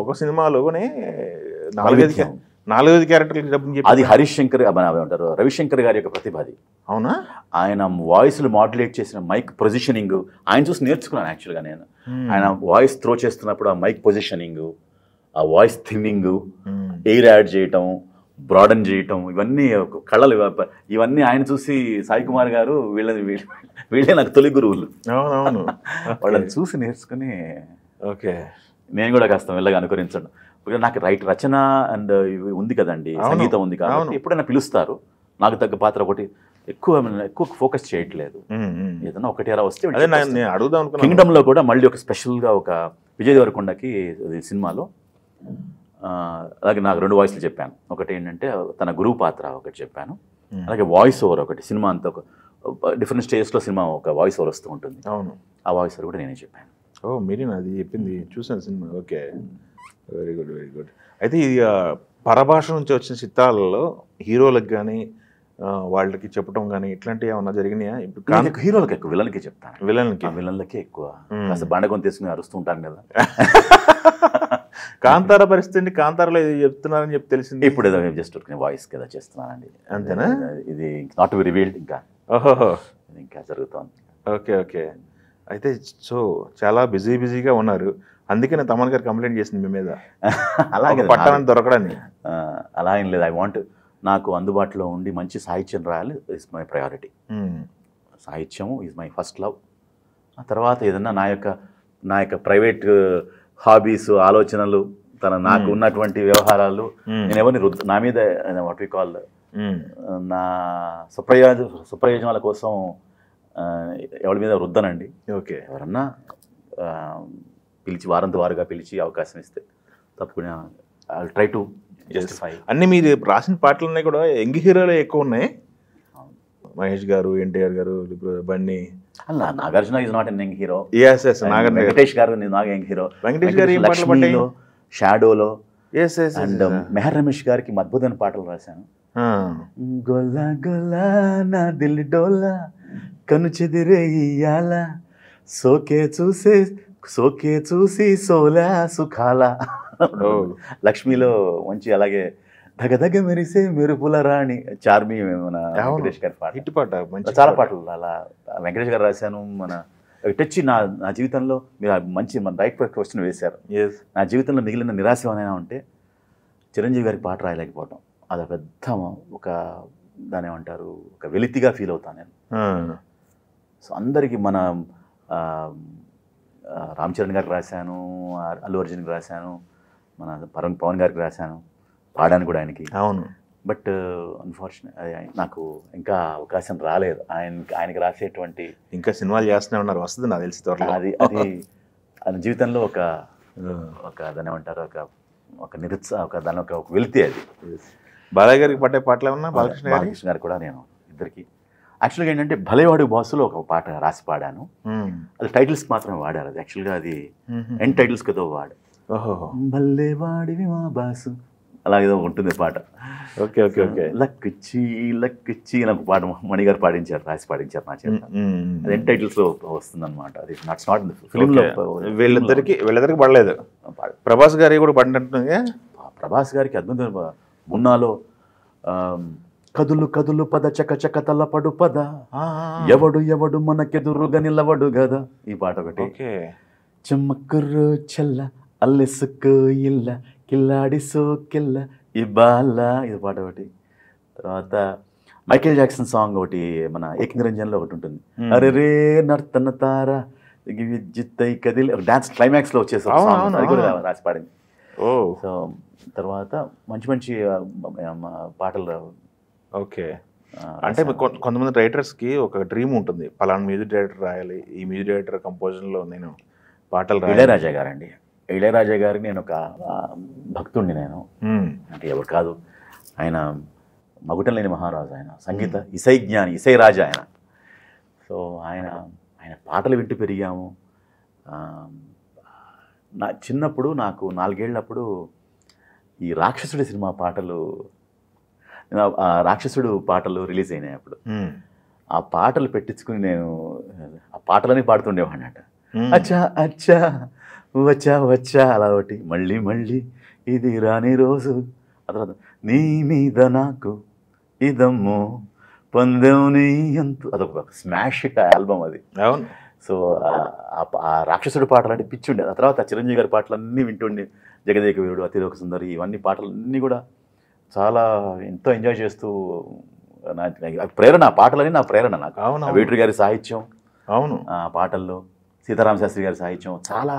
ఒక సినిమాలోనే 4-5 క్యారెక్టర్లు డబ్బింగ్ చెప్పి అది హరీష్ శంకర్ అంటారు, రవిశంకర్ గారి యొక్క ప్రతిభ అది. అవునా? ఆయన వాయిస్లు మాడ్యులేట్ చేసిన మైక్ పొజిషనింగ్ ఆయన చూసి నేర్చుకున్నాను యాక్చువల్గా నేను. ఆయన వాయిస్ త్రో చేస్తున్నప్పుడు ఆ మైక్ పొజిషనింగ్, ఆ వాయిస్ థిన్నింగ్, ఎయిర్ యాడ్ చేయటం, బ్రాడన్ చేయటం, ఇవన్నీ కళలు, ఇవన్నీ ఆయన చూసి సాయి కుమార్ గారు వీళ్ళే నాకు తొలి గురువులు. అవునవును. వాళ్ళని చూసి నేర్చుకుని ఓకే నేను కూడా కాస్త మెల్లగా అనుకరించండి. నాకు రచన అండ్ ఇవి ఉంది కదండి, సంగీతం ఉంది కాబట్టి ఎప్పుడైనా పిలుస్తారు. నాకు తగ్గ పాత్ర ఒకటి ఎక్కువ ఫోకస్ చేయట్లేదు. ఏదైనా ఒకటి అలా వస్తే అడుగుదాం. కింగ్డమ్లో కూడా మళ్ళీ ఒక స్పెషల్గా ఒక విజయ్ దేవరకొండకి సినిమాలో అలాగే నాకు 2 వాయిస్లు చెప్పాను. ఒకటి ఏంటంటే తన గురువు పాత్ర ఒకటి చెప్పాను, అలాగే వాయిస్ ఓవర్ ఒకటి. సినిమా అంతా ఒక డిఫరెంట్ స్టేజ్లో సినిమా ఒక వాయిస్ ఓవర్ వస్తూ ఉంటుంది. అవును, ఆ వాయిస్ ఓవర్ కూడా నేనే చెప్పాను. ఓ మీరేనా అది చెప్పింది? చూసాను cinema. Okay, very good very good. అయితే ఈ పరభాష నుంచి వచ్చిన చిత్రాలలో హీరోలకు కానీ వాళ్ళకి చెప్పడం కానీ ఇట్లాంటివి ఏమన్నా జరిగినాయా? ఇప్పుడు హీరోలకు ఎక్కువ, విలన్కి చెప్తాను. విలన్లకే ఎక్కువ, కాస్త బండకొని తీసుకుని అరుస్తూ ఉంటాను కదా. కాంతార పరిస్థితి, కాంతారలో ఇది చెప్తున్నారని చెప్పి తెలిసింది. ఇప్పుడు ఏదో జస్ట్ వాయిస్ కదా చేస్తున్నానండి, అంతేనా? ఇది నాట్ టు బి రివీల్డ్, ఇంకా ఓహో ఇంకా జరుగుతోంది. Okay okay. అయితే సో చాలా బిజీగా ఉన్నారు, అందుకే నేను తమన్ గారు కంప్లైంట్ చేసింది మీ మీద, అలాగే పట్టాలని దొరకడాన్ని. అలా ఏం లేదు. ఐ వాంట్, నాకు అందుబాటులో ఉండి మంచి సాహిత్యం రాయాలి, ఇస్ మై ప్రయారిటీ. సాహిత్యం ఈజ్ మై ఫస్ట్ లవ్. ఆ తర్వాత ఏదన్నా నా యొక్క ప్రైవేట్ హాబీస్, ఆలోచనలు, నాకు ఉన్నటువంటి వ్యవహారాలు, నేను ఎవరిని నా మీద వాట్ వి కాల్ నా సుప్రయోజనాల కోసం ఎవరి మీద రుద్దనండి. ఓకే, ఎవరన్నా పిలిచి వారంగా పిలిచి అవకాశం ఇస్తే తప్పకుండా ఐ ట్రై టు జస్టిఫై. అన్ని మీరు రాసిన పాటలన్నీ కూడా యంగ్ హీరోలే ఎక్కువ ఉన్నాయి. మహేష్ గారు, ఎన్టీఆర్ గారు, Bunny. Nagarjuna is not an young hero. Venkatesh గారు నాగా యంగ్ హీరో. వెంకటేష్ గారు లక్ష్మీలో, షాడోలో, అండ్ మెహర్ రమేష్ గారికి అద్భుతమైన పాటలు రాశాను. గొల్లా గొల్లా నా దిల్ డోలా కను చెదిరే ఇయ్యాల సోకే చూసి సోలా సుఖాల. లక్ష్మిలో మంచి, అలాగే దగదగ మెరిసే మెరుపుల రాణి చార్మి, మన వెంకటేష్ గారి పాట, హిట్ పాట. చాలా పాటలు అలా వెంకటేష్ గారు రాశాను. మన టచ్ నా జీవితంలో మీరు మంచి రైట్ క్వశ్చన్ వేశారు. నా జీవితంలో మిగిలిన నిరాశ ఏమైనా ఉంటే చిరంజీవి గారికి పాట రాయలేకపోవటం, అది పెద్ద ఒక దాని ఏమంటారు, ఒక వెలితిగా ఫీల్ అవుతాను నేను. సో అందరికీ మన రామ్ చరణ్ గారికి రాశాను, అల్లు అర్జున్కి రాశాను, మన పవన్ గారికి రాశాను, పాడాను కూడా ఆయనకి. అవును. బట్ అన్ఫార్చునేట్ నాకు ఇంకా అవకాశం రాలేదు. ఆయనకి రాసేటువంటి, ఇంకా సినిమాలు చేస్తూనే ఉన్నారు, వస్తుంది నాకు తెలిసి త్వరలో. అది ఆయన జీవితంలో ఒక దాని ఏమంటారు, ఒక దాని ఒక వెలితి అది. బాలయ్య గారికి పట్టే పాటలు ఏమన్నా? బాలకృష్ణ గారు కూడా నేను ఇద్దరికి. యాక్చువల్గా ఏంటంటే భలేవాడు బాసులో ఒక పాట రాసి పాడాను. అది టైటిల్స్ మాత్రమే వాడారు. అది యాక్చువల్గా అది ఎండ్ టైటిల్స్ కదా వాడు. భలేవాడివి మా బాసు, అలాగేదో ఉంటుంది పాట. Okay okay okay. లక్కిచ్చి నాకు పాట మణిగారు రాసి పాడించారు నా చేత. అది ఎండ్ టైటిల్స్లో వస్తుంది అనమాట. అది నాట్స్ నాట్ ఫిలింలో. వీళ్ళిద్దరికి పడలేదు. ప్రభాస్ గారి కూడా పడినట్టు. ప్రభాస్ గారికి అద్భుతమైన మున్నాలో కదులు కదులు పద చక చక తలపడు పద ఎవడు మనకెదురుగా నిలవడు గదా, ఈ పాట ఒకటి. చెమ్మకుర్రు చెల్ల అల్లెసుకు ఇల్ల కిల్లాడి సోకిల్ల ఇబాల, ఇది పాట ఒకటి. తర్వాత మైకేల్ జాక్సన్ సాంగ్ ఒకటి, మన ఏకనిరంజన్లో ఒకటి ఉంటుంది, అరే రే నర్తన తార విద్యుత్ కదిలి, డాన్స్ క్లైమాక్స్లో వచ్చేసి అది కూడా రాసి పాడింది. సో తర్వాత మంచి పాటలు. ఓకే. అంటే కొంతమంది రైటర్స్కి ఒక డ్రీమ్ ఉంటుంది, పలానా మ్యూజిక్ డైరెక్టర్ రాయాలి, ఈ మ్యూజిక్ డైరెక్టర్ కంపోజిషన్లో నేను పాటలు రాయాలి. ఇళయరాజా గారండి, ఇళయరాజా గారికి నేను ఒక భక్తుడిని నేను. అంటే ఎవరు కాదు, ఆయన మగుటం లేని మహారాజు, ఆయన సంగీత ఇసై జ్ఞాని, ఇసై రాజా ఆయన. సో ఆయన పాటలు వింటూ పెరిగాము. నా చిన్నప్పుడు, నాకు 4 ఏళ్ళప్పుడు ఈ రాక్షసుడి సినిమా పాటలు, రాక్షసుడు పాటలు రిలీజ్ అయినాయి అప్పుడు. ఆ పాటలు పెట్టించుకుని నేను ఆ పాటలని పాడుతుండేవాడిని అట. అచ్చా అచ్చా వచ్చా వచ్చా అలా ఒకటి, మళ్ళీ మళ్ళీ ఇది రాని రోజు, ఆ తర్వాత నీ మీద నాకు ఇదమ్మో పందెం నీ ఎంతో, అదొక స్మాష్ హిట్ ఆల్బమ్ అది. అవును. సో ఆ రాక్షసుడి పాటలు అంటే పిచ్చి ఉండేది. ఆ తర్వాత చిరంజీవి గారి పాటలన్నీ వింటుండే, జగదేక వీరుడు, అతిలోక సుందరి, ఇవన్నీ పాటలన్నీ కూడా చాలా ఎంతో ఎంజాయ్ చేస్తూ ప్రేరణ, ఆ పాటలని నా ప్రేరణ నాకు. అవును. వేటూరి గారి సాహిత్యం, అవును, ఆ పాటల్లో సీతారామ శాస్త్రి గారి సాహిత్యం చాలా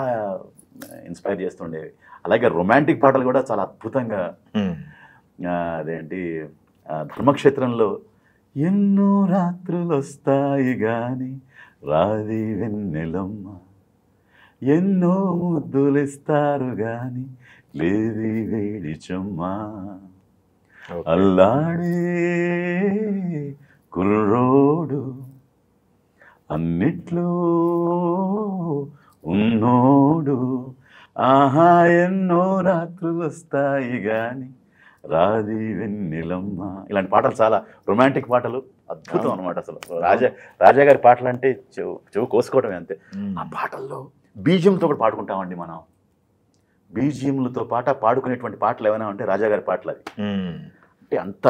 ఇన్స్పైర్ చేస్తుండేవి. అలాగే రొమాంటిక్ పాటలు కూడా చాలా అద్భుతంగా, అదేంటి ధర్మక్షేత్రంలో ఎన్నో రాత్రులు వస్తాయి గాని రాది వెన్నెలమ్మ, ఎన్నో ముద్దులిస్తారు గాని లేది వేడి చెమ్మ, అల్లాడే కుర్రోడు అన్నిట్లో ఉన్నోడు, ఆహా ఎన్నో రాత్రులు వస్తాయి గాని రాది వెన్నెలమ్మ. ఇలాంటి పాటలు చాలా రొమాంటిక్ పాటలు, అద్భుతం అనమాట. అసలు రాజా గారి పాటలు అంటే చెవు కోసుకోవడమే అంతే. ఆ పాటల్లో బీజియంతో కూడా పాడుకుంటామండి మనం. బీజియంలతో పాడుకునేటువంటి పాటలు ఏమైనా అంటే రాజా గారి పాటలు అవి. అంటే అంత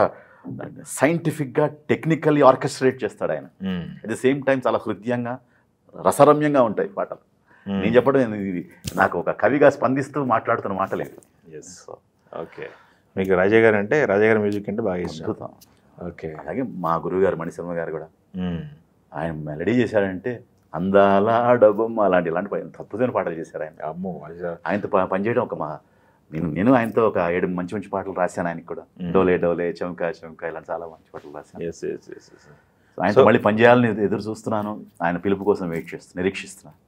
సైంటిఫిక్గా టెక్నికల్లీ ఆర్కెస్ట్రేట్ చేస్తాడు ఆయన. అట్ ది సేమ్ టైం చాలా హృదయంగా రసరమ్యంగా ఉంటాయి పాటలు. నేను చెప్పడం ఇది నాకు ఒక కవిగా స్పందిస్తూ మాట్లాడుతున్న మాటలు ఇవి. ఓకే, మీకు రాజా గారు అంటే, రాజా గారి మ్యూజిక్ అంటే బాగా ఇష్టం. ఓకే. అలాగే మా గురువు గారు మణిశర్మ గారు కూడా, ఆయన మెలడీ చేశాడంటే అందాల డబ్బమ్మ అలాంటి అద్భుతమైన పాటలు చేశారు ఆయన. అమ్మో, ఆయనతో పనిచేయడం ఒక నేను ఆయనతో ఒక 7 మంచి మంచి పాటలు రాశాను ఆయనకి కూడా. డోలే డోలే, చౌకా చౌకా, ఇలాంటి చాలా మంచి పాటలు రాశాను. ఆయనతో మళ్ళీ పనిచేయాలని ఎదురు చూస్తున్నాను. ఆయన పిలుపు కోసం నిరీక్షిస్తున్నాను.